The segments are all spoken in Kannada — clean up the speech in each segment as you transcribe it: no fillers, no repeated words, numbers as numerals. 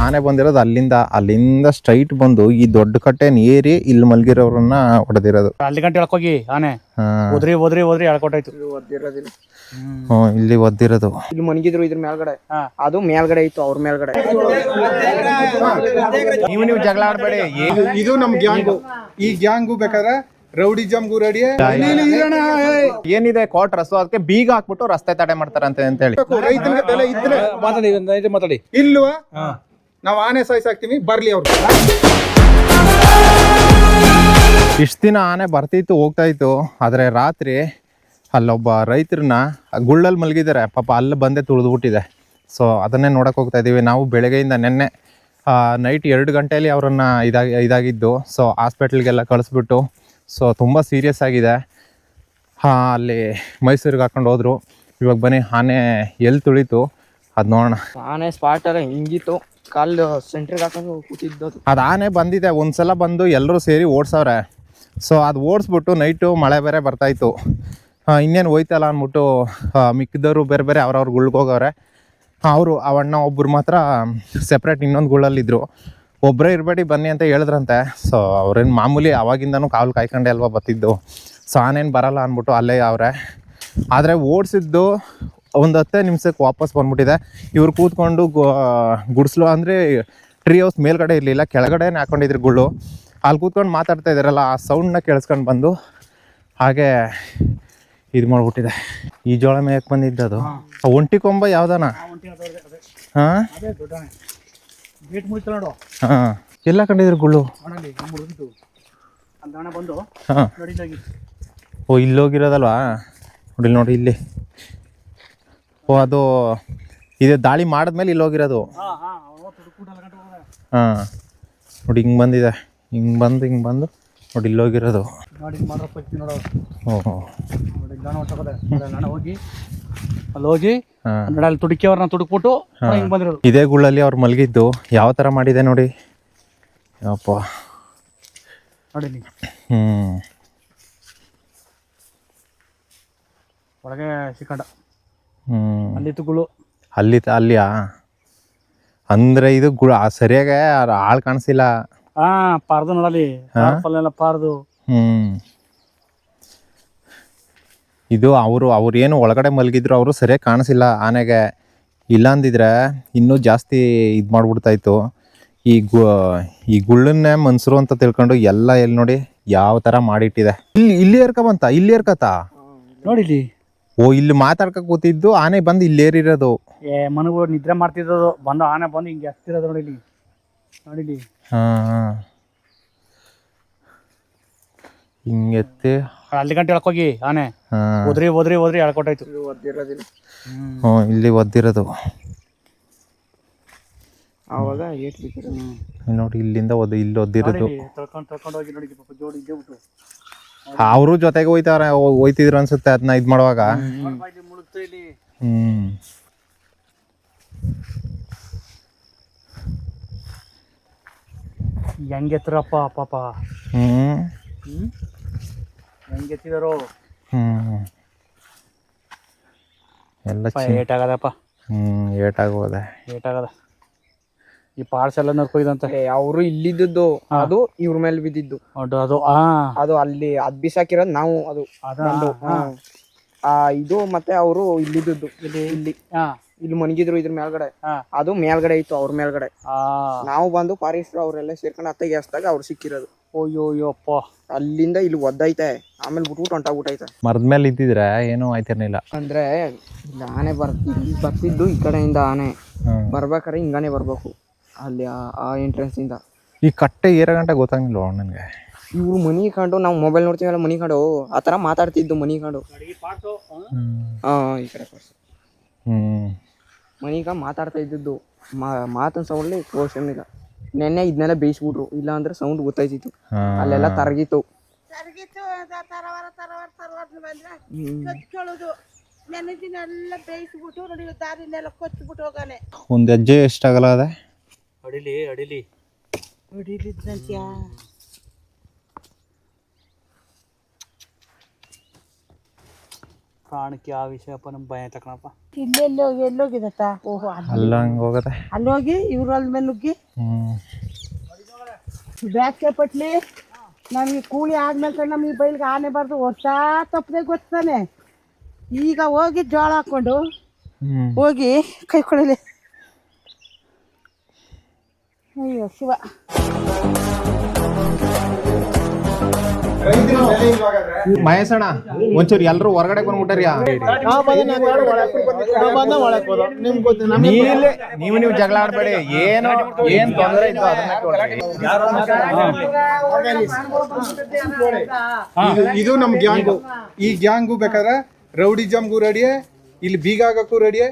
ಆನೆ ಬಂದಿರೋದು ಅಲ್ಲಿಂದ ಸ್ಟ್ರೈಟ್ ಬಂದು ಈ ದೊಡ್ಡ ಕಟ್ಟೆನ ಏರಿ ಇಲ್ಲಿ ಮಲ್ಗಿರೋರನ್ನ ಹೊಡೆದಿರೋದು. ಅಲ್ಲಿ ಗಂಟೆ ಎಳ್ಕೋಗಿ ಆನೆ ಓದ್ರಿ ಎಳ್ಕೊಟ್ಟಾಯ್ತು. ಇಲ್ಲಿ ಒದ್ದಿರೋದು. ಇಲ್ಲಿ ಮನ್ಗಿದ್ರು ಇದ್ರ ಮೇಲ್ಗಡೆ, ಅದು ಮೇಲ್ಗಡೆ ಇತ್ತು ಅವ್ರ ಮೇಲ್ಗಡೆ. ನೀವು ಜಗಳ ಆಡ್ಬೇಡಿ. ಇದು ನಮ್ ಗ್ಯಾಂಗು. ಈ ಗ್ಯಾಂಗು ಬೇಕಾದ್ರೆ ರೌಡಿಜಮ್ಗೂ ರೆಡಿ. ಏನಿದೆ ಕ್ವಾರ್ಟರ್ಸ್, ಅದಕ್ಕೆ ಬೀಗ ಹಾಕ್ಬಿಟ್ಟು ರಸ್ತೆ ತಡೆ ಮಾಡ್ತಾರೆ ಅಂತ ಹೇಳಿ. ರೈತನಿಗೆ ಬೆಲೆ ಇದ್ರೆ ಮಾತಾಡಿ ಇಲ್ವಾ ನಾವ್ ಆನೆ ಸಾಯ್ಸಾಕ್ತಿವಿ, ಬರ್ಲಿ ಅವ್ರು. ಇಷ್ಟು ದಿನ ಆನೆ ಬರ್ತಿತ್ತು ಹೋಗ್ತಾ ಇತ್ತು, ಆದ್ರೆ ರಾತ್ರಿ ಅಲ್ಲೊಬ್ಬ ರೈತರನ್ನ ಗುಳ್ಳಲ್ಲಿ ಮಲಗಿದ್ದಾರೆ ಪಾಪ, ಅಲ್ಲಿ ಬಂದೇ ತುಳಿದ್ಬಿಟ್ಟಿದೆ. ಸೊ ಅದನ್ನೇ ನೋಡಕ್ ಹೋಗ್ತಾ ಇದೀವಿ ನಾವು. ಬೆಳಗ್ಗೆಯಿಂದ ನೆನ್ನೆ ನೈಟ್ 2 ಗಂಟೆಯಲ್ಲಿ ಅವರನ್ನು ಇದಾಗಿದ್ದು. ಸೊ ಹಾಸ್ಪಿಟ್ಲಿಗೆಲ್ಲ ಕಳಿಸ್ಬಿಟ್ಟು, ಸೊ ತುಂಬ ಸೀರಿಯಸ್ ಆಗಿದೆ. ಅಲ್ಲಿ ಮೈಸೂರಿಗೆ ಹಾಕೊಂಡು ಹೋದ್ರು. ಇವಾಗ ಬನ್ನಿ ಆನೆ ಎಲ್ಲಿ ತುಳಿತು ಅದು ನೋಡೋಣ. ಆನೆ ಸ್ಪಾಟ್ ಅಲ್ಲ ಹಿಂಗಿತ್ತು, ಕಾಲು ಸೆಂಟ್ರಿಗೆ ಹಾಕೊಂಡು ಕೂತಿದ್ದು. ಅದು ಆನೆ ಬಂದಿದೆ ಒಂದ್ಸಲ, ಬಂದು ಎಲ್ಲರೂ ಸೇರಿ ಓಡಿಸವ್ರೆ. ಸೊ ಅದು ಓಡಿಸ್ಬಿಟ್ಟು ನೈಟು ಮಳೆ ಬೇರೆ ಬರ್ತಾಯಿತ್ತು. ಇನ್ನೇನು ಹೋಯ್ತಲ್ಲ ಅಂದ್ಬಿಟ್ಟು ಮಿಕ್ಕಿದವರು ಬೇರೆ ಬೇರೆ ಅವ್ರವ್ರ ಗುಳ್ಗೋಗವ್ರೆ. ಅವರು ಅವಣ್ಣ ಒಬ್ಬರು ಮಾತ್ರ ಸೆಪ್ರೇಟ್ ಇನ್ನೊಂದು ಗುಳ್ಳಲ್ಲಿದ್ದರು. ಒಬ್ಬರೇ ಇರಬೇಡಿ ಬನ್ನಿ ಅಂತ ಹೇಳಿದ್ರಂತೆ. ಸೊ ಅವ್ರೇನು ಮಾಮೂಲಿ ಅವಾಗಿಂದನೂ ಕಾವಲು ಕಾಯ್ಕೊಂಡೆ ಅಲ್ವಾ ಬರ್ತಿದ್ದು. ಸೊ ಆನೇನು ಬರಲ್ಲ ಅಂದ್ಬಿಟ್ಟು ಅಲ್ಲೇ ಅವರೇ. ಆದರೆ ಓಡಿಸಿದ್ದು ಒಂದು 10 ನಿಮಿಷಕ್ಕೆ ವಾಪಸ್ ಬಂದ್ಬಿಟ್ಟಿದೆ. ಇವ್ರು ಕೂತ್ಕೊಂಡು ಗುಡಿಸ್ಲು ಅಂದರೆ ಟ್ರೀ ಹೌಸ್ ಮೇಲ್ಗಡೆ ಇರಲಿಲ್ಲ, ಕೆಳಗಡೆನೇ ಹಾಕೊಂಡಿದ್ರು ಗುಳ್ಳು. ಅಲ್ಲಿ ಕೂತ್ಕೊಂಡು ಮಾತಾಡ್ತಾ ಇದ್ದಾರಲ್ಲ, ಆ ಸೌಂಡನ್ನ ಕೇಳಿಸ್ಕೊಂಡು ಬಂದು ಹಾಗೆ ಇದು ಮಾಡ್ಬಿಟ್ಟಿದೆ. ಈ ಜೋಳ ಮೇಯಕ್ಕೆ ಬಂದಿದ್ದದು ಒಂಟಿ ಕೊಂಬ ಯಾವ್ದಾನ? ಹಾಂ ಹಾಂ ಎಲ್ಲ ಕಂಡಿದ್ರು ಗುಳ್ಳು. ಹಾಂ ಓ ಇಲ್ಲೋಗಿರೋದಲ್ವಾ? ನೋಡಿ ಇಲ್ಲಿ. ಓ ಅದು ಇದು ದಾಳಿ ಮಾಡಿದ್ಮೇಲೆ ಇಲ್ಲಿ ಹೋಗಿರೋದು. ಹಾಂ ನೋಡಿ ಹಿಂಗೆ ಬಂದಿದೆ, ಹಿಂಗೆ ಬಂದು ನೋಡಿ ಇಲ್ಲಿ ಹೋಗಿರೋದು. ಓಹೋ ಹೋಗಿ ಅಲ್ಲಿ ತುಡುಕಿ ಅವ್ರನ್ನ ತುಡುಕ್ಬಿಟ್ಟು ಹಿಂಗೆ ಬಂದಿರೋದು. ಇದೇ ಗುಳ್ಳಲ್ಲಿ ಅವ್ರು ಮಲಗಿದ್ದು ಯಾವ ಥರ ಮಾಡಿದೆ ನೋಡಿ ಯಪ್ಪ. ನೋಡಿ ಒಳಗೆ ಸಿಕ್ಕಂಡ ಅಲ್ಲಿತ್ತು ಗುಳು. ಅಲ್ಲಿಯಾ? ಅಂದರೆ ಇದು ಗುಳ ಸರಿಯಾಗಿ ಆಳು ಕಾಣಿಸಿಲ್ಲ. ಪಾರ್ದು ನೋಡಲಿ, ಪಾರ್ದು. ಇದು ಅವ್ರು ಏನು ಒಳಗಡೆ ಮಲಗಿದ್ರು, ಅವರು ಸರಿಯಾಗಿ ಕಾಣಿಸಿಲ್ಲ ಆನೆಗೆ. ಇಲ್ಲ ಅಂದಿದ್ರೆ ಇನ್ನೂ ಜಾಸ್ತಿ ಇದು ಮಾಡ್ಬಿಡ್ತಾಯಿತ್ತು. ಈ ಗುಳ್ಳನ್ನೇ ಮನ್ಸರು ಅಂತ ತಿಳ್ಕೊಂಡು ಎಲ್ಲ ಎಲ್ಲಿ ನೋಡಿ ಯಾವ ಥರ ಮಾಡಿಟ್ಟಿದೆ. ಇಲ್ಲಿ ಏರ್ಕೊಂಬಂತ, ಇಲ್ಲಿ ಏರ್ಕತ್ತಾ ನೋಡಿಲಿ. ಓ ಇಲ್ಲಿ ಮಾತಾಡ್ಕ ಕೂತಿದ್ದು ಆನೆ ಬಂದು ಇಲ್ಲಿ ಏರಿರೋದು. ಮನಗಳು ನಿದ್ರೆ ಮಾಡ್ತಿರೋದು, ಬಂದು ಆನೆ ಬಂದು ಹಿಂಗೆ ಹತ್ತಿರೋದು ನೋಡಿಲಿ. ನೋಡಿಲಿ ಹಾಂ ಹಿಂಗೆತ್ತಿ ಅಲ್ಲಿ ಗಂಟೆ ಎಳ್ಕೋಗಿ ಆನೆ ಓದ್ರಿ ಎಳ್ಕೊಟ್ಟಾಯ್ತು. ಹ್ಞೂ ಇಲ್ಲಿ ಒದ್ದಿರೋದು. ಆವಾಗ ನೋಡಿ ಇಲ್ಲಿಂದ ಇಲ್ಲಿ ಒದ್ದಿರೋದು. ತಳ್ಕೊಂಡು ಹೋಗಿ ನೋಡಿ ಜೋಡಿ ಇದ್ದೇ ಬಿಟ್ಟು ಅವರು ಜೊತೆಗೆ ಹೋಯ್ತಿದ್ರು ಅನ್ಸುತ್ತೆ ಅದನ್ನ ಇದು ಮಾಡುವಾಗ. ಹೆಂಗೆತ್ತರಪ್ಪ ಪಾಪ. ಹೆಂಗೆತ್ತಿದಾರೋ ಎಲ್ಲ ಏಟಾಗದಪ್ಪ. ಏಟಾಗದ. ಈ ಪಾರ್ಟ್ಸ್ ಎಲ್ಲ ನರ್ಕೊಯ್ದಂತ. ಅವರು ಇಲ್ಲಿದ್ದು ಅದು ಇವ್ರ ಮೇಲೆ ಬಿದ್ದಿದ್ದು. ಅದು ಅಲ್ಲಿ ಅದ್ ಬಿಸಾಕಿರೋದು ನಾವು. ಅದು ಇದು ಮತ್ತೆ ಅವರು ಇಲ್ಲಿದ್ದು ಇಲ್ಲಿ ಮನ್ಗಿದ್ರು ಇದ್ರ ಮೇಲ್ಗಡೆ, ಅದು ಮೇಲ್ಗಡೆ ಇತ್ತು ಅವ್ರ ಮೇಲ್ಗಡೆ. ನಾವು ಬಂದು ಫಾರೆಸ್ಟ್ ಅವರೆಲ್ಲ ಸೇರ್ಕೊಂಡು ಅತ್ತಗೆ ಹಸ್ದಾಗ ಅವ್ರು ಸಿಕ್ಕಿರೋದು. ಅಯ್ಯೋಯ್ಯಪ್ಪ ಅಲ್ಲಿಂದ ಇಲ್ಲಿ ಒದ್ದೈತೆ, ಆಮೇಲೆ ಬಿಟ್ಬಿಟ್ಟು ಹೊಂಟಾಗ್ಬಿಟ್ಟೈತೆ. ಮರದ ಮೇಲೆ ಇದ್ದಿದ್ರೆ ಏನೂ ಆಯ್ತಿರ್ಲಿಲ್ಲ. ಅಂದ್ರೆ ಇಲ್ಲಿ ಆನೆ ಬರ್ತಿದ್ದು ಈ ಕಡೆಯಿಂದ ಆನೆ ಬರ್ಬೇಕಾರೆ ಹಿಂಗಾನೆ ಬರ್ಬೇಕು ಅಲ್ಲಿ ಆ ಎಂಟ್ರೆನ್ಸ್ ಇಂದ. ಈ ಕಟ್ಟೆ ಏರ ಗಂಟೆ ಗೊತ್ತಾಗಿಲ್ವ ನನಗೆ. ಇವ್ರು ಮನಿ ಕಂಡು ನಾವು ಮೊಬೈಲ್ ನೋಡ್ತೀವಲ್ಲ, ಮನಿ ಕಂಡು ಆ ಥರ ಮಾತಾಡ್ತಿದ್ದು. ಮನಿ ಕಂಡು ಈ ಕಡೆ ಮನಿಗ ಮಾತಾಡ್ತಾ ಇದ್ದಿದ್ದು. ಮಾತನ್ ಸೌಂಡ್ಲಿ ಕೋಶಮಿಗ ನೆನ್ನೆ ಇದನ್ನೆಲ್ಲ ಬೇಯಿಸ್ಬಿಟ್ರು, ಇಲ್ಲ ಅಂದ್ರೆ ಸೌಂಡ್ ಗೊತ್ತಾಯ್ತಿತ್ತು. ಅಲ್ಲೆಲ್ಲ ತರಗಿತ್ತು. ಒಂದ್ ಹೆಜ್ಜೆ ಎಷ್ಟಾಗಲ್ಲ ಅದೇ ಅಡಿಲಿ ಪ್ರಾಣಕ್ಕೆ ಆ ವಿಷಯಪ್ಪ ನಮ್ ಭಯ ತಕಣಪ್ಪ. ಎಲ್ಲೋಗಿದತ್ತ? ಓಹೋ ಅಲ್ಲ ಹಂಗೆ ಹೋಗತ್ತೆ. ಅಲ್ಲೋಗಿ ಇವ್ರ ಅಲ್ ಮೇಲೆ ನುಗ್ಗಿ ಬ್ಯಾಕೆ ಪಟ್ಲಿ ನಮಗೆ ಕೂಲಿ ಆದ್ಮೇಲೆ ನಮಗೆ ಬೈಲ್ಗೆ ಆನೆ ಬಾರ್ದು ವರ್ಷ ತಪ್ಪದೆ ಗೊತ್ತಾನೆ. ಈಗ ಹೋಗಿ ಜೋಳ ಹಾಕೊಂಡು ಹೋಗಿ ಕೈ ಕೊಡಲಿ. ಅಯ್ಯೋ ಶಿವ. ಮಹೇಶಣ್ಣ ಒಂಚೂರು ಎಲ್ರು ಹೊರಗಡೆ ಬಂದ್ಬಿಟ್ಟಾರಿ. ನೀವು ಜಗಳ ಆಡ್ಬೇಡಿ. ಏನ್ ತೊಂದರೆ ಇತ್ತು ಅದನ್ನ ಇದು ನಮ್ ಗ್ಯಾಂಗು. ಈ ಗ್ಯಾಂಗು ಬೇಕಾದ್ರೆ ರೌಡಿಜಮ್ಗೂ ರೆಡಿ, ಇಲ್ಲಿ ಬೀಗ ಆಗಕ್ಕೂ ರೆಡಿ,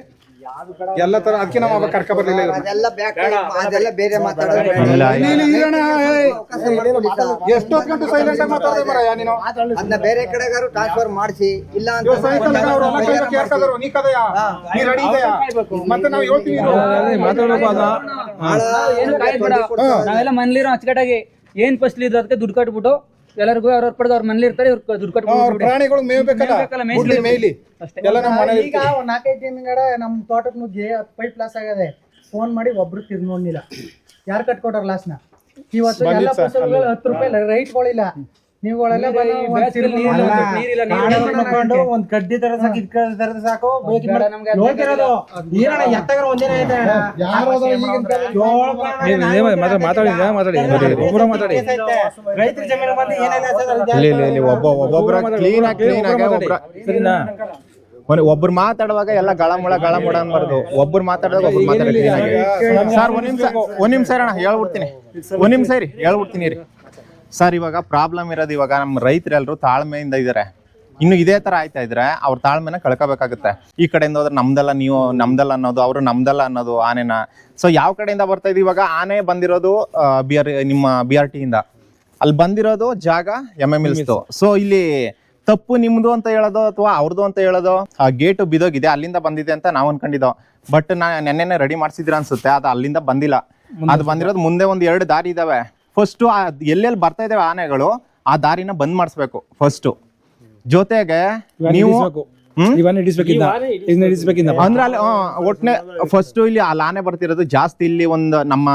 ಎಲ್ಲ ತರ. ಅದಕ್ಕೆ ನಾವು ಅವಾಗ ಕರ್ಕ ಬರ್ಲಿಲ್ಲ. ಎಷ್ಟೊತ್ತು ಗಂಟೆ ಸೈಲೆಂಟ್ ಆಗಿ ಮಾತಾಡೋದು ಮರಯ್ಯ ನೀನು. ಅದನ್ನ ಬೇರೆ ಕಡೆಗಾರು ಟ್ರಾನ್ಸ್ಫರ್ ಮಾಡಿಸಿ ಇಲ್ಲ ಅಂತ ನೀ ಕದೆಯಾ, ನೀ ರೆಡಿ ಇದೆಯಾ? ಮತ್ತೆ ನಾವು ಹೇಳ್ತೀವಿ ನಾವೆಲ್ಲ ಮನೇಲಿರೋ ಅಚ್ಚುಕಟ್ಟಾಗಿ ಏನ್ ಫಸ್ಟ್ ಇದ್ದು ಅದಕ್ಕೆ ದುಡ್ಡು ಕಟ್ಬಿಟ್ಟು ಎಲ್ಲರಿಗೂ ಅವ್ರ ಪಡೆದು ಅವ್ರ ಮನೇಲಿ ಇರ್ತಾರೆ, ಇವ್ರು ದುಡ್ಡು ಕಟ್ಬಿಟ್ಟು ಪ್ರಾಣಿಗಳು ಮೇವ್ ಬೇಕಲ್ಲ, ಮೇಯ್ಲಿ ಎಲ್ಲ ನಮ್ಮ ಮನೆ. ಈಗ 4-5 ದಿನಗಡೆ ನಮ್ ತೋಟಕ್ಕೆ ನುಗ್ಗಿ 10 ಪೈಪ್ ಲಾಸ್ ಆಗದೆ. ಫೋನ್ ಮಾಡಿ ಒಬ್ರು ತಿರ್ಗಿ ನೋಡ್ಲಿಲ್ಲ. ಯಾರು ಕಟ್ಕೊಟ್ರ ಲಾಸ್ನ? ಇವತ್ತು ಎಲ್ಲ ಫಸಲುಗಳು 10 ರೂಪಾಯಿ ರೈಟ್ಗಳಿಲ್ಲ. ನೀವುಗಳೆಲ್ಲ ಒಂದ್ ಕಡ್ಡಿ ತರ ಸಾಕು ಹೋಗಿರೋದು. ಏನಣ್ಣ ಎತ್ತಗರ ಒಂದಿನ ಇದೆ ರೈತರ ಜಮೀನು ಬಂದು ಏನೇನು ಒಬ್ಬೊಬ್ಬರ ಒಬ್ರು ಮಾತಾಡುವಾಗ ಎಲ್ಲ ಗಳಮುಳ ಅನ್ಬಾರ್ದು. ಒಬ್ರು ಮಾತಾಡುವಾಗ ಒಬ್ರು ಮಾತಾಡಿ. ಸರ್ ಒಂದ್ ನಿಮಿಷ ಅಣ್ಣ ಹೇಳ್ಬಿಡ್ತೀನಿ. ಒಂದ್ ನಿಮಿಷ ರೀ ಹೇಳ್ಬಿಡ್ತೀನಿ ರೀ. ಸರ್ ಇವಾಗ ಪ್ರಾಬ್ಲಮ್ ಇರೋದು, ಇವಾಗ ನಮ್ಮ ರೈತರೆಲ್ಲರೂ ತಾಳ್ಮೆಯಿಂದ ಇದ್ದಾರೆ. ಇನ್ನು ಇದೇ ತರ ಆಯ್ತಾ ಇದ್ರೆ ಅವ್ರ ತಾಳ್ಮೆನ ಕಳ್ಕೋಬೇಕಾಗುತ್ತೆ. ಈ ಕಡೆಯಿಂದ ಹೋದ್ರೆ ನಮ್ದಲ್ಲ, ನೀವು ನಮ್ದಲ್ಲ ಅನ್ನೋದು, ಅವರು ನಮ್ದಲ್ಲ ಅನ್ನೋದು ಆನೆನ. ಸೊ ಯಾವ ಕಡೆಯಿಂದ ಬರ್ತಾ ಇದೆ ಇವಾಗ ಆನೆ ಬಂದಿರೋದು ನಿಮ್ಮ BRT ಇಂದ. ಅಲ್ಲಿ ಬಂದಿರೋದು ಜಾಗ MMLs. ಸೊ ಇಲ್ಲಿ ತಪ್ಪು ನಿಮ್ದು ಅಂತ ಹೇಳೋದು ಅಥವಾ ಅವ್ರದ್ದು ಅಂತ ಹೇಳೋದು. ಆ ಗೇಟು ಬಿದೋಗಿದೆ, ಅಲ್ಲಿಂದ ಬಂದಿದೆ ಅಂತ ನಾವು ಅನ್ಕೊಂಡಿದ್ದೋ. ಬಟ್ ನೆನ್ನೆನೆ ರೆಡಿ ಮಾಡ್ಸಿದ್ರ ಅನ್ಸುತ್ತೆ, ಅದು ಅಲ್ಲಿಂದ ಬಂದಿಲ್ಲ. ಅದು ಬಂದಿರೋದು ಮುಂದೆ 1-2 ದಾರಿ ಇದಾವೆ. ಫಸ್ಟ್ ಎಲ್ಲೆಲ್ಲಿ ಬರ್ತಾ ಇದಾವೆ ಆನೆಗಳು ಆ ದಾರಿನ ಬಂದ್ ಮಾಡಿಸ್ಬೇಕು ಫಸ್ಟ್. ಜೊತೆಗೆ ನೀವು ಅಂದ್ರೆ ಅಲ್ಲಿ ಒಟ್ನೆ ಫಸ್ಟ್ ಇಲ್ಲಿ ಅಲ್ಲಿ ಆನೆ ಬರ್ತಿರೋದು ಜಾಸ್ತಿ. ಇಲ್ಲಿ ಒಂದು ನಮ್ಮ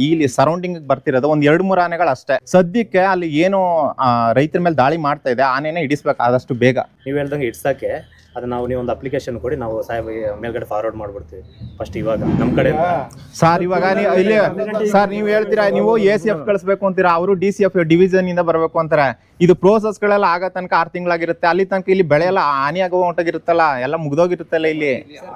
ಇಲ್ಲಿ ಸರೌಂಡಿಂಗ್ ಬರ್ತಿರೋದು 1-2-3 ಆನೆಗಳು ಅಷ್ಟೇ ಸದ್ಯಕ್ಕೆ. ಅಲ್ಲಿ ಏನು ರೈತರ ಮೇಲೆ ದಾಳಿ ಮಾಡ್ತಾ ಇದೆ, ಆನೆನ ಹಿಡಿಸ್ಬೇಕು ಆದಷ್ಟು ಬೇಗ. ನೀವು ಹೇಳ್ದಂಗೆ ಇಡ್ಸಕ್ಕೆ ಅದು ನೀವು ಒಂದು ಅಪ್ಲಿಕೇಶನ್ ಕೊಡಿ, ನಾವು ಸಾಹೇಬ್ ಮೇಲ್ಗಡೆ ಫಾರ್ವರ್ಡ್ ಮಾಡ್ಬಿಡ್ತೀವಿ ಫಸ್ಟ್. ಇವಾಗ ನಮ್ಮ ಕಡೆ ಸರ್ ಇವಾಗ ಇಲ್ಲಿ ಸರ್ ನೀವು ಹೇಳ್ತೀರಾ ನೀವು ACF ಕಳಿಸ್ಬೇಕು ಅಂತೀರಾ, ಅವರು DCF ಡಿವಿಷನ್ ಇಂದ ಬರ್ಬೇಕು ಅಂತಾರೆ. ಇದು ಪ್ರೋಸೆಸ್ ಗಳೆಲ್ಲ ಆಗ ತನಕ 6 ತಿಂಗಳಾಗಿರುತ್ತೆ. ಅಲ್ಲಿ ತನಕ ಇಲ್ಲಿ ಬೆಳೆ ಎಲ್ಲ ಹಾನಿ ಆಗೋ ಹೊಂಟೋಗಿರುತ್ತಲ್ಲ, ಎಲ್ಲ ಮುಗ್ದೋಗಿರುತ್ತಲ್ಲ ಇಲ್ಲಿ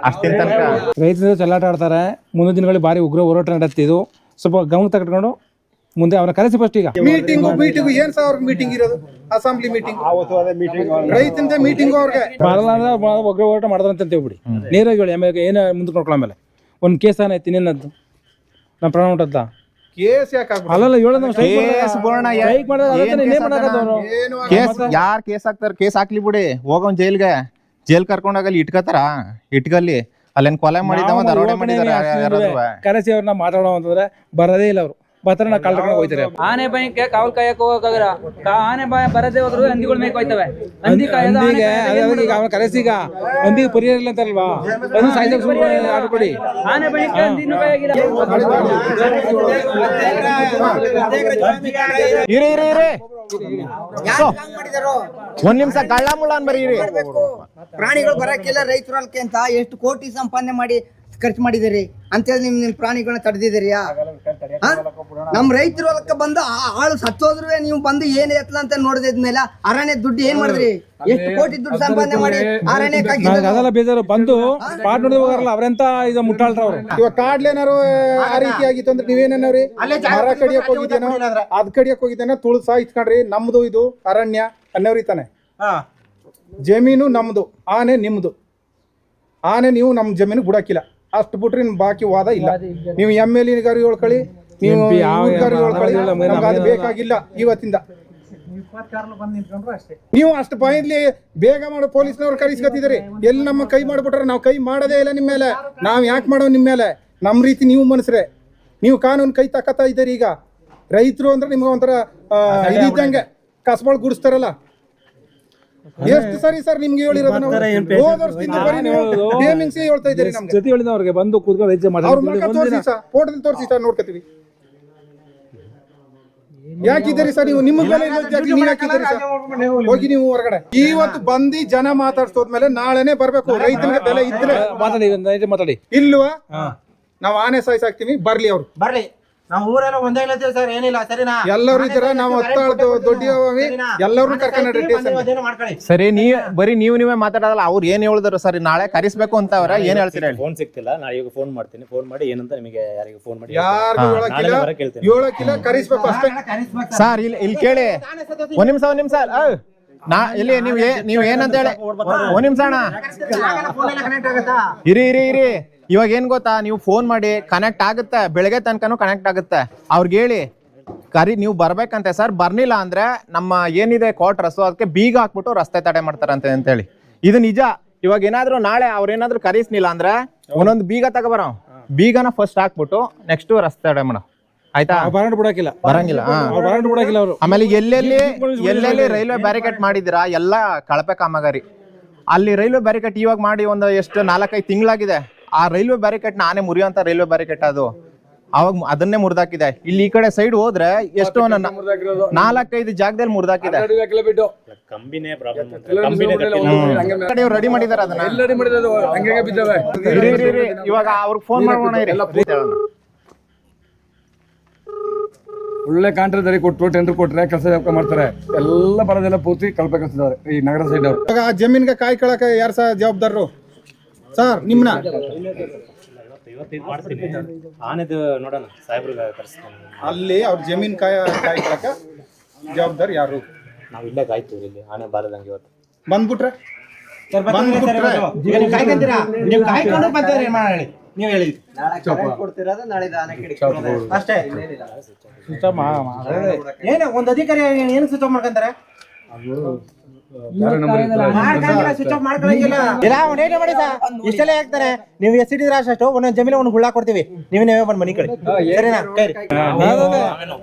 ಅಷ್ಟಿನ ತನಕ. ರೈತರು ಚೆಲ್ಲಾಟ ಆಡ್ತಾರೆ. ಮುಂದಿನ ದಿನಗಳಲ್ಲಿ ಭಾರಿ ಉಗ್ರ ಹೋರಾಟ ನಡೆಯುತ್ತೆ. ಇದು ಸ್ವಲ್ಪ ಗಮನ ತಗೊಂಡು ಮುಂದೆ ಅವ್ರ ಕರೆಸಿ ಫಸ್ಟ್. ಈಗ ಮೀಟಿಂಗು ಏನ್ ಸರ್ ಅವ್ರಿಗೆ ಮೀಟಿಂಗ್ ಇರೋದು? ಅಸೆಂಬ್ಲಿ ಮೀಟಿಂಗ್, ರೈತಂದ ಮೀಟಿಂಗ್. ಅವ್ರಿಗೆ ಬರಲ್ಲ ಅಂದ್ರೆ ಉಗ್ರ ಹೋರಾಟ ಮಾಡಿದ್ರೆ ಅಂತ ಹೇಳ್ಬಿಡಿ. ನೇರಾಗಿ ಹೇಳಿ. ಆಮೇಲೆ ಏನು ಮುಂದಕ್ಕೆ ನೋಡ್ಕೊಳ್ಳೋ ಮೇಲೆ ಒಂದು ಕೇಸ್ ಆಯ್ತು, ಇನ್ನೇನದ್ದು ನಮ್ಮ ಪ್ರಾಣ ಉಂಟದ್ದ ಕೇಸ್ ಯಾಕೆ ಅಲ್ಲಲ್ಲ ಹೇಳೋದು. ಯಾರ್ ಕೇಸ್ ಹಾಕ್ತಾರ? ಕೇಸ್ ಹಾಕ್ಲಿ ಬಿಡಿ, ಹೋಗೋನ್ ಜೈಲ್ ಕರ್ಕೊಂಡೋಗಲ್ಲಿ ಇಟ್ಕೋತಾರ. ಇಟ್ಕಲ್ಲಿ ಅಲ್ಲೇನ್ ಕೊಲೆ ಮಾಡಿದವ, ದರೋಡೆ ಮಾಡಿದಾರೆ. ಕರೆಸಿ ಅವ್ರನ್ನ ಮಾತಾಡೋ ಅಂತಂದ್ರೆ ಬರೋದೇ ಇಲ್ಲ. ಅವರು ಬರ್ತಾರೆ, ನಾ ಕಾಲ್ ಹೋಗ್ತಾರೆ. ಆನೆ ಬಯಕ್ಕೆ ಕಾವಲ್ ಕಾಯಕ್ ಹೋಗಕ್ಕಾಗಲ್ಲ. ಆನೆ ಬರದೇ ಹೋದ್ರು ಹಂದಿಗಳು ಮೇಯ್ಕ್ ಹೋಯ್ತವೆ. ಕರೆಸಿ ಈಗ ಹಂದಿಗೆ ಪರಿಹಾರ ಇಲ್ಲ ಅಂತಾರಲ್ವಾ, ಅದನ್ನ ಸಾಯ್ಸಕ್ ಆರ್ಡರ್ ಕೊಡಿ. ಆನೆ ಬಯಕ್ಕೆ ಹಂದಿನೂ ಕಾಯಾಗಿಲ್ಲ. ಒಂದ್ ನಿಮಿಷ ಕಳ್ಳ ಮುಳ್ಳ ಅನ್ಬರೀರಿ. ಪ್ರಾಣಿಗಳು ಬರಕ್ಕಿಲ್ಲ ರೈತರಲ್ಕೆ ಅಂತ ಎಷ್ಟು ಕೋಟಿ ಸಂಪಾದನೆ ಮಾಡಿ ಖರ್ಚು ಮಾಡಿದಿರಿ ಅಂತೇಳಿ ನಿಮ್ ಪ್ರಾಣಿಗಳನ್ನ ತಡೆದಿದ್ದೀರಿಯಾ? ನಮ್ ರೈತರ ಹೊಲಕ್ಕೆ ಬಂದು ಆಳು ಸತ್ತೋದ್ರು ನೀವು ಬಂದು ಏನ್ ಎತ್ತಲ ಅಂತ ನೋಡಿದ್ಮೇಲೆ ಅರಣ್ಯ ದುಡ್ಡು ಏನ್ ಮಾಡಿದ್ರಿ? ಎಷ್ಟು ಕೋಟಿ ದುಡ್ಡು ಸಂಪಾದನೆ ಮಾಡಿ ಅರಣ್ಯ ಅದೆಲ್ಲ ಬೇಜಾರು ಬಂದು ಪಾಟ್ ನೋಡಿದ ಹೋಗಾರಲ್ಲ ಅವ್ರೆಂತ ಇದು ಮುಟ್ಟಾಳ್ರ ಅವ್ರು. ಇವಾಗ ಕಾಡ್ಲೇನಾರು ಆ ರೀತಿ ಆಗಿತ್ತು ಅಂದ್ರೆ ನೀವೇನೇನವ್ರಿ ಮರ ಕಡಿಯಕ್ ಹೋಗಿದ್ದೇನೋ, ಅದ್ ಕಡಿಯಕ್ ಹೋಗಿದ್ದೇನೋ, ತುಳ್ಸ ಇಟ್ಕೊಂಡ್ರಿ. ನಮ್ದು ಇದು ಅರಣ್ಯ ಅನ್ನೋರಿ ತಾನೆ. ಜಮೀನು ನಮ್ದು, ಆನೆ ನಿಮ್ದು. ಆನೆ ನೀವು ನಮ್ ಜಮೀನು ಬಿಡಾಕಿಲ್ಲ, ಅಷ್ಟು ಬಿಟ್ರಿ ಬಾಕಿ ವಾದ ಇಲ್ಲ. ನೀವು MLA ಗಾರು ಹೇಳ್ಕೊಳ್ಳಿ, ನೀವು ಅದು ಬೇಕಾಗಿಲ್ಲ. ಇವತ್ತಿಂದ ನೀವು ಅಷ್ಟು ಪಾಯಿಂಟ್ಲಿ ಬೇಗ ಮಾಡೋ ಪೊಲೀಸ್ನವ್ರು ಕರೆಸ್ಕೊತಿದ್ರಿ. ಎಲ್ಲಿ ನಮ್ಮ ಕೈ ಮಾಡ್ಬಿಟ್ರೆ ನಾವು ಕೈ ಮಾಡೋದೇ ಇಲ್ಲ ನಿಮ್ಮ ಮೇಲೆ. ನಾವ್ ಯಾಕೆ ಮಾಡೋ ನಿಮ್ಮ ಮೇಲೆ? ನಮ್ಮ ರೀತಿ ನೀವು ಮನಸ್ರೆ, ನೀವು ಕಾನೂನು ಕೈ ತಕ್ಕತ್ತಾ ಇದ್ದೀರಿ. ಈಗ ರೈತರು ಅಂದ್ರೆ ನಿಮ್ಗೆ ಒಂಥರ ಇದ್ದಂಗೆ ಕಸಬಾಳ್ ಗುಡಿಸ್ತಾರಲ್ಲ. ಎಷ್ಟು ಸರಿ ಸರ್ ನಿಮ್ಗೆ ಹೇಳಿರೋದು ನಾವು? ಹೋದ ವರ್ಷದಿಂದ ಬರೀ ನೀವು ನೇಮಿಂಗ್ಸ್ ಹೇಳ್ತಾ ಇದ್ದೀರಿ ನಮ್ಗೆ. ಜೊತೆ ಹೇಳಿದ ಅವ್ರಿಗೆ ಬಂದು ಕೂತ್ಕೊಂಡು ರೈತ ಅವ್ರ ಮುಖ ತೋರಿಸಿ ಸರ್, ಫೋಟೋದಲ್ಲಿ ತೋರಿಸಿ ಸರ್, ನೋಡ್ಕೊತೀವಿ. ಯಾಕಿದ್ದೀರಿ ಸರ್ ನೀವು? ನಿಮ್ಮ ಬೆಲೆ ನೀವು ಯಾಕಿದ್ದೀರಿ ಸರ್? ಹೋಗಿ ನೀವು ಹೊರಗಡೆ. ಇವತ್ತು ಬಂದು ಜನ ಮಾತಾಡ್ಸೋದ್ಮೇಲೆ ನಾಳೆನೆ ಬರ್ಬೇಕು. ರೈತನಿಗೆ ಬೆಲೆ ಇದ್ರೆ ಮಾತಾಡಿ ಇಲ್ವಾ? ನಾವು ಆನೆ ಸಾಯಿಸಾಕ್ತಿವಿ, ಬರ್ಲಿ ಅವ್ರು. ಬರ್ಲಿ, ನಾವು ಊರೆಲ್ಲ ಒಂದೇ ಹೇಳ್ತೀವಿ ಸರ್, ಏನಿಲ್ಲ ಸರಿನಾ? ಎಲ್ಲರೂ ಇದ್ದೀರಾ, ನಾವು ಹತ್ತಾಳ್ದು ದೊಡ್ಡ ಎಲ್ಲರೂ ಕರ್ಕೊಂಡು ಸರಿ. ಬರೀ ನೀವೇ ಮಾತಾಡೋದಲ್ಲ, ಅವ್ರು ಏನ್ ಹೇಳಿದ್ರು ಸರಿ, ನಾಳೆ ಕರಿಸ್ಬೇಕು ಅಂತ ಅವ್ರ ಏನ್ ಹೇಳ್ತೀರಾ? ಫೋನ್ ಸಿಗ್ತಿಲ್ಲ, ನಾ ಈಗ ಫೋನ್ ಮಾಡ್ತೀನಿ. ಫೋನ್ ಮಾಡಿ ಏನಂತ ನಿಮಗೆ ಯಾರಿಗೂ ಫೋನ್ ಮಾಡಿ ಯಾರಿಗೂ ಹೇಳಕ್ಕಿಲ್ಲ, ಕರಿಸ್ಬೇಕು ಅಷ್ಟೇ ಸರ್. ಇಲ್ಲಿ ಕೇಳಿ, ಒಂದ್ ನಿಮಿಷ ಇಲ್ಲಿ ನೀವ್ ಏನಂತ ಹೇಳಿ, ಒಂದ್ ನಿಮಿಷ ಅಣ್ಣ ಇರಿ. ಇವಾಗ ಏನ್ ಗೊತ್ತಾ, ನೀವು ಫೋನ್ ಮಾಡಿ ಕನೆಕ್ಟ್ ಆಗುತ್ತೆ, ಬೆಳಗ್ಗೆ ತನಕನೂ ಕನೆಕ್ಟ್ ಆಗುತ್ತೆ. ಅವ್ರಿಗೆ ಹೇಳಿ ನೀವು ಬರ್ಬೇಕಂತೆ ಸರ್. ಬರ್ಲಿಲ್ಲ ಅಂದ್ರೆ ನಮ್ಮ ಏನಿದೆ ಕ್ವಾರ್ಟರ್ಸ್ ಅದಕ್ಕೆ ಬೀಗ ಹಾಕ್ಬಿಟ್ಟು ರಸ್ತೆ ತಡೆ ಮಾಡ್ತಾರಂತೆ ಅಂತೇಳಿ. ಇದು ನಿಜ. ಇವಾಗ ಏನಾದ್ರು ನಾಳೆ ಅವ್ರೇನಾದ್ರು ಕರೀಸ್ನಿಲ್ಲ ಅಂದ್ರೆ ಒಂದೊಂದು ಬೀಗ ತಗೋಬರೋ, ಬೀಗನ ಫಸ್ಟ್ ಹಾಕ್ಬಿಟ್ಟು ನೆಕ್ಸ್ಟ್ ರಸ್ತೆ ತಡೆ ಮಾಡೋ, ಆಯ್ತಾ? ಬಿಡಾಕಿಲ್ಲ, ಬರಂಗಿಲ್ಲ. ಅವರು ಆಮೇಲೆ ಎಲ್ಲೆಲ್ಲಿ ರೈಲ್ವೆ ಬ್ಯಾರಿಕೇಡ್ ಮಾಡಿದಿರಾ ಎಲ್ಲ ಕಳಪೆ ಕಾಮಗಾರಿ. ಅಲ್ಲಿ ರೈಲ್ವೆ ಬ್ಯಾರಿಕೇಡ್ ಇವಾಗ ಮಾಡಿ ಒಂದು ಎಷ್ಟು 4-5 ತಿಂಗಳಾಗಿದೆ. ಆ ರೈಲ್ವೆ ಬ್ಯಾರಿಕೇಡ್ ನಾನೇ ಮುರಿಯುವಂತ ರೈಲ್ವೆ ಬ್ಯಾರಿಕೇಡ್ ಅದು, ಅವಾಗ ಅದನ್ನೇ ಮುರಿದಾಕಿದೆ. ಇಲ್ಲಿ ಈ ಕಡೆ ಸೈಡ್ ಹೋದ್ರೆ ಎಷ್ಟು 4-5 ಜಾಗದಲ್ಲಿ ಮುರಿದಾಕಿದೆ. ನೀವು ರೆಡಿ ಮಾಡಿದಾರ ಅದನ್ನ? ಇವಾಗ ಅವ್ರಿಗೆ ಫೋನ್ ಮಾಡೋಣ. ಒಳ್ಳೆ ಕಾಂಟ್ರಾಕ್ಟರಿಗೆ ಕೊಟ್ಟು ಟೆಂಡರ್ ಕೊಟ್ರೆ ಕೆಲಸ ಮಾಡ್ತಾರೆ. ಎಲ್ಲ ಬರೋದೆಲ್ಲ ಪೂರ್ತಿ ಕಲ್ಪೆ ಕಲ್ಸಿದವ್ರೆ ಈ ನಗರ ಸೈಡ್ ಅವರು. ಆ ಜಮೀನ್ಗೆ ಕಾಯಿ ಕಳಕ ಯಾರು ಸರ್ ಜವಾಬ್ದಾರರು ಸರ್? ನಿಮ್ನ ಆನೆದು ನೋಡೋಣ, ಸಾಹೇಬ್ರಿಗೆ ಕರೆಸ್ತೀನಿ. ಅಲ್ಲಿ ಅವ್ರ ಜಮೀನ್ ಕಾಯಿ ಕಳಕ ಜವಾಬ್ದಾರಿ ಯಾರು? ನಾವು ಇಲ್ಲೇ ಕಾಯ್ತೀವಿ, ಇಲ್ಲಿ ಆನೆ ಬಾರದಂಗೆ ಇವತ್ತು ಬಂದ್ಬಿಟ್ರೆ ನೀವು ಹೇಳಿ ಅಷ್ಟೇ. ಏನ ಒಂದ್ ಅಧಿಕಾರಿ ಏನು ಸ್ವಿಚ್ ಆಫ್ ಮಾಡ್ಕೊಂತಾರೆ? ಸ್ವಿಚ್ ಆಫ್ ಮಾಡ್ಕೊಳಂಗಿಲ್ಲ. ಮಾಡಿ ಸರ್, ಇಷ್ಟೆಲ್ಲ ಹಾಕ್ತಾರೆ. ನೀವು ಎಷ್ಟಿದ್ರೆ ಅಷ್ಟು ಒಂದೊಂದು ಜಮೀನು ಒಂದು ಗುಳ್ಳ ಕೊಡ್ತೀವಿ, ನೀವೇ ಬಂದ್ ಮನಿ ಕಡೆ, ಸರಿನಾ?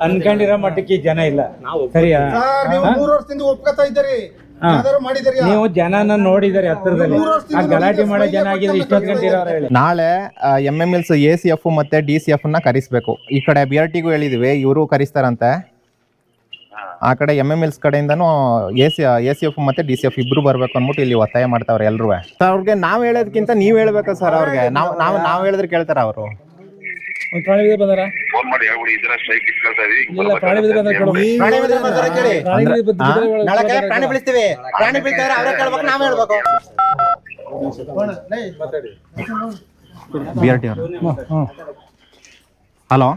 ಅನ್ಕೊಂಡಿರೋ ಮಟ್ಟಕ್ಕೆ ಜನ ಇಲ್ಲ. ಸರಿಯಾ? ನೀವು 3 ವರ್ಷದಿಂದ ಒಪ್ಕೋತಾ ಇದ್ದೀರಿ, ನೀವು ಜನನ ನೋಡಿದಾರೆ ಹತ್ತಿರದಲ್ಲಿ. ಗಲಾಟೆ ಮಾಡೋ ಜನ ಆಗಿದ್ರೆ ಇಷ್ಟೊತ್ತು ಗಂಟೆ ಇರೋರು ಹೇಳಿ. ನಾಳೆ MMLs ACF ಮತ್ತೆ DCF ನ ಕರಿಸ್ಬೇಕು. ಈ ಕಡೆ BRTಗೂ ಹೇಳಿದ್ವಿ, ಇವರು ಕರಿಸ್ತಾರಂತೆ. ಆ ಕಡೆ MMLs ಕಡೆಯಿಂದನೂ ACF ಮತ್ತೆ DCF ಇಬ್ರು ಬರ್ಬೇಕು ಅಂದ್ಬಿಟ್ಟು ಇಲ್ಲಿ ಒತ್ತಾಯ ಮಾಡ್ತಾವ್ರೆ ಎಲ್ರು. ಅವ್ರಿಗೆ ನಾವ್ ಹೇಳೋದಕ್ಕಿಂತ ನೀವ್ ಹೇಳ್ಬೇಕು ಸರ್. ಅವ್ರಿಗೆ ನಾವ್ ಹೇಳಿದ್ರೆ ಕೇಳ್ತಾರ ಅವರು. ಪ್ರಾಣಿ ಬಂದಾರ ಪ್ರಾಣಿ ಬೆಳಿಸ್ತೀವಿ, ಪ್ರಾಣಿ ಬೀಳ್ತಾರೆ ಅವ್ರೇ ಕೇಳ್ಬೇಕು, ನಾವ್ ಹೇಳ್ಬೇಕು. BRT ಹಲೋ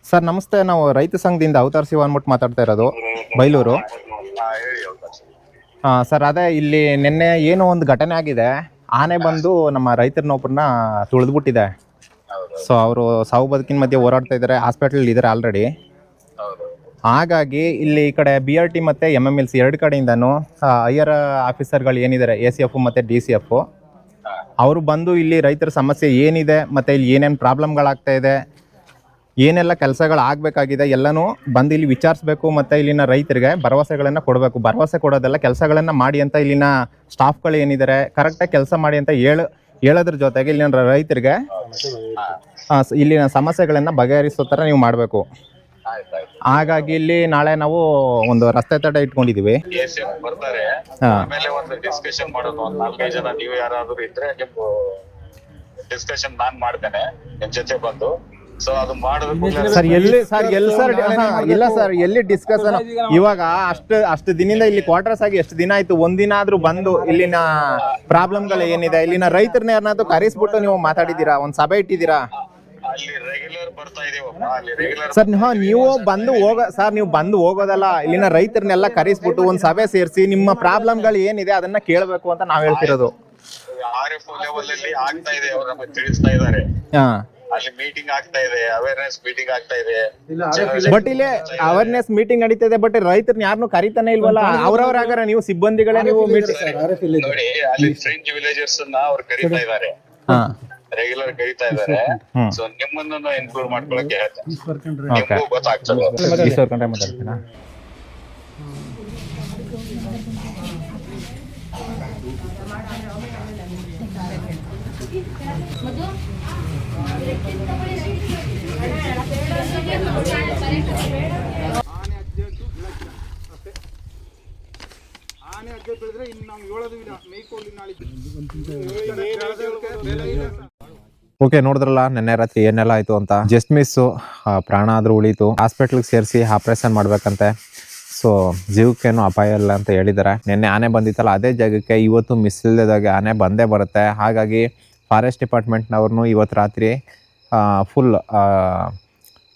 ಸರ್, ನಮಸ್ತೆ. ನಾವು ರೈತ ಸಂಘದಿಂದ ಅವತಾರ್ ಶಿವ ಅಂದ್ಬಿಟ್ಟು ಮಾತಾಡ್ತಾ ಇರೋದು, ಬೈಲೂರು. ಸರ್, ಅದೇ ಇಲ್ಲಿ ನಿನ್ನೆ ಏನೋ ಒಂದು ಘಟನೆ ಆಗಿದೆ. ಆನೆ ಬಂದು ನಮ್ಮ ರೈತರನ್ನೊಬ್ಬರನ್ನ ತುಳಿದ್ಬಿಟ್ಟಿದೆ. ಸೊ ಅವರು ಸಾವು ಬದುಕಿನ ಮಧ್ಯೆ ಹೋರಾಡ್ತಾ ಇದ್ದಾರೆ, ಹಾಸ್ಪಿಟಲ್ ಇದ್ದಾರೆ ಆಲ್ರೆಡಿ. ಹಾಗಾಗಿ ಇಲ್ಲಿ ಈ ಕಡೆ BRT ಮತ್ತು MMLs ಎರಡು ಕಡೆಯಿಂದನೂ ಹೈಯರ್ ಆಫೀಸರ್ಗಳು ಏನಿದ್ದಾರೆ ACF ಮತ್ತು DCF ಅವರು ಬಂದು ಇಲ್ಲಿ ರೈತರ ಸಮಸ್ಯೆ ಏನಿದೆ ಮತ್ತು ಇಲ್ಲಿ ಏನೇನು ಪ್ರಾಬ್ಲಮ್ಗಳಾಗ್ತಾ ಇದೆ, ಏನೆಲ್ಲ ಕೆಲಸಗಳು ಆಗಬೇಕಾಗಿದೆ ಎಲ್ಲನೂ ಬಂದು ಇಲ್ಲಿ ವಿಚಾರಿಸ್ಬೇಕು. ಮತ್ತು ಇಲ್ಲಿನ ರೈತರಿಗೆ ಭರವಸೆಗಳನ್ನು ಕೊಡಬೇಕು. ಭರವಸೆ ಕೊಡೋದೆಲ್ಲ ಕೆಲಸಗಳನ್ನು ಮಾಡಿ ಅಂತ ಇಲ್ಲಿನ ಸ್ಟಾಫ್ಗಳು ಏನಿದ್ದಾರೆ ಕರೆಕ್ಟಾಗಿ ಕೆಲಸ ಮಾಡಿ ಅಂತ ಹೇಳೋದ್ರ ಜೊತೆಗೆ ಇಲ್ಲಿನ ರೈತರಿಗೆ ಇಲ್ಲಿನ ಸಮಸ್ಯೆಗಳನ್ನು ಬಗೆಹರಿಸೋ ಥರ ನೀವು ಮಾಡಬೇಕು. ಹಾಗಾಗಿ ಇಲ್ಲಿ ನಾಳೆ ನಾವು ಒಂದು ರಸ್ತೆ ತಡೆ ಇಟ್ಕೊಂಡಿದೀವಿ. ಆಮೇಲೆ ಒಂದು ಡಿಸ್ಕಷನ್ ಮಾಡೋದು, ಒಂದು 4-5 ಜನ ನೀವು ಯಾರಾದ್ರೂ ಇದ್ರೆ ನೀವು ಡಿಸ್ಕಷನ್ ನಾನ್ ಮಾಡ್ತೇನೆ ನಿಮ್ ಜೊತೆ ಬಂದು. ಸೊ ಅದು ಮಾಡೋದು ಸರ್ ಎಲ್ಲಿ ಇಲ್ಲ ಸರ್, ಎಲ್ಲಿ ಡಿಸ್ಕಷನ್? ಇವಾಗ ಅಷ್ಟು ದಿನದಿಂದ ಇಲ್ಲಿ ಕ್ವಾರ್ಟರ್ಸ್ ಆಗಿ ಎಷ್ಟು ದಿನ ಆಯ್ತು? ಒಂದಿನ ಆದ್ರೂ ಬಂದು ಇಲ್ಲಿನ ಪ್ರಾಬ್ಲಮ್ಗಳು ಏನಿದೆ, ಇಲ್ಲಿನ ರೈತರನ್ನ ಯಾರನ್ನಾದ್ರೂ ಕರೆಸ್ಬಿಟ್ಟು ನೀವು ಮಾತಾಡಿದೀರಾ, ಒಂದ್ ಸಭೆ ಇಟ್ಟಿದ್ದೀರಾ? ಅಲ್ಲಿ ರೆಗ್ಯುಲರ್ ಬರ್ತಾ ಇದೀವಪ್ಪ, ಅಲ್ಲಿ ರೆಗ್ಯುಲರ್ ಸರ್ ನೀವು ಬಂದು ಹೋಗೋದಲ್ಲ, ಇಲ್ಲಿನ ರೈತರನ್ನೆಲ್ಲ ಕರೆಸ್ಬಿಟ್ಟು ಒಂದ್ ಸಭೆ ಸೇರಿಸಿ ನಿಮ್ಮ ಪ್ರಾಬ್ಲಮ್ಗಳು ಏನಿದೆ ಅದನ್ನ ಕೇಳಬೇಕು ಅಂತ ನಾವ್ ಹೇಳ್ತಿರೋದು. RFO ಲೆವೆಲ್ ಅಲ್ಲಿ ಆಗ್ತಾ ಇದೆ, ಅವ್ರು ನಮಗೆ ತಿಳಿಸ್ತಾ ಇದಾರೆ. ಅಲ್ಲಿ ಮೀಟಿಂಗ್ ಆಗ್ತಾ ಇದೆ, ಅವೇರ್ನೆಸ್ ಮೀಟಿಂಗ್ ಆಗ್ತಾ ಇದೆ. ಬಟ್ ಇಲ್ಲಿ ಅವೇರ್ನೆಸ್ ಮೀಟಿಂಗ್ ನಡೀತಾ ಇದೆ, ಬಟ್ ರೈತರನ್ನ ಯಾರನ್ನು ಕರಿತಾನೆ ಇಲ್ವಲ್ಲ. ಅವ್ರವ್ರಾಗಾರ ನೀವು ಸಿಬ್ಬಂದಿಗಳೇ ನೀವು ನೋಡಿ, ಅಲ್ಲಿ ಫ್ರೆಂಚ್ ವಿಲೇಜರ್ಸ್ ಅವ್ರು ಕರೀತಾ ಇದಾರೆ, ರೆಗ್ಯುಲರ್ ಕರೀತಾ ಇದಾರೆ. ಸೊ ನಿಮ್ಮನ್ನು ಇನ್ಕ್ಲೂಡ್ ಮಾಡ್ಕೊಳಕ್ಕೆ ಹೇಳ್ತೇನೆ, ಗೊತ್ತಾಗ್ತದೆ. ಆನೆ ಅಜ್ಜೆ ಬೆಳೆದ್ರೆ ಇನ್ನು ನಾವು ಹೇಳೋದು ಇಲ್ಲ, ಮೇಯ್ಕೊಳ್ಳಿ ನಾಳೆ. ಓಕೆ, ನೋಡಿದ್ರಲ್ಲ ನೆನ್ನೆ ರಾತ್ರಿ ಏನೆಲ್ಲ ಆಯಿತು ಅಂತ. ಜಸ್ಟ್ ಮಿಸ್ಸು, ಪ್ರಾಣ ಆದರೂ ಉಳೀತು. ಹಾಸ್ಪಿಟ್ಲಿಗೆ ಸೇರಿಸಿ ಆಪ್ರೇಷನ್ ಮಾಡಬೇಕಂತೆ. ಸೊ ಜೀವಕ್ಕೇನು ಅಪಾಯ ಇಲ್ಲ ಅಂತ ಹೇಳಿದ್ದಾರೆ. ನಿನ್ನೆ ಆನೆ ಬಂದಿತ್ತಲ್ಲ ಅದೇ ಜಾಗಕ್ಕೆ ಇವತ್ತು ಮಿಸ್ ಇಲ್ಲದಾಗೆ ಆನೆ ಬಂದೇ ಬರುತ್ತೆ. ಹಾಗಾಗಿ ಫಾರೆಸ್ಟ್ ಡಿಪಾರ್ಟ್ಮೆಂಟ್ನವ್ರನ್ನೂ ಇವತ್ತು ರಾತ್ರಿ ಫುಲ್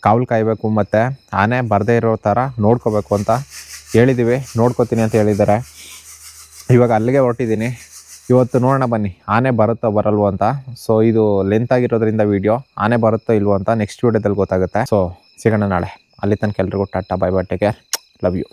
ಕಾವಲು ಕಾಯಬೇಕು ಮತ್ತು ಆನೆ ಬರದೇ ಇರೋ ಥರ ನೋಡ್ಕೋಬೇಕು ಅಂತ ಹೇಳಿದ್ದೀವಿ. ನೋಡ್ಕೋತೀನಿ ಅಂತ ಹೇಳಿದ್ದಾರೆ. ಇವಾಗ ಅಲ್ಲಿಗೆ ಹೊರಟಿದ್ದೀನಿ. ಇವತ್ತು ನೋಡೋಣ ಬನ್ನಿ ಆನೆ ಬರುತ್ತೋ ಬರಲ್ವೋ ಅಂತ. ಸೊ ಇದು ಲೆಂತ್ ಆಗಿರೋದ್ರಿಂದ ವೀಡಿಯೋ ಆನೆ ಬರುತ್ತೋ ಇಲ್ವೋ ಅಂತ ನೆಕ್ಸ್ಟ್ ವೀಡಿಯೋದಲ್ಲಿ ಗೊತ್ತಾಗುತ್ತೆ. ಸೊ ಸಿಗೋಣ ನಾಳೆ. ಅಲ್ಲಿ ತನಕ ಎಲ್ರಿಗೂ tata, bye bye, take care, love you.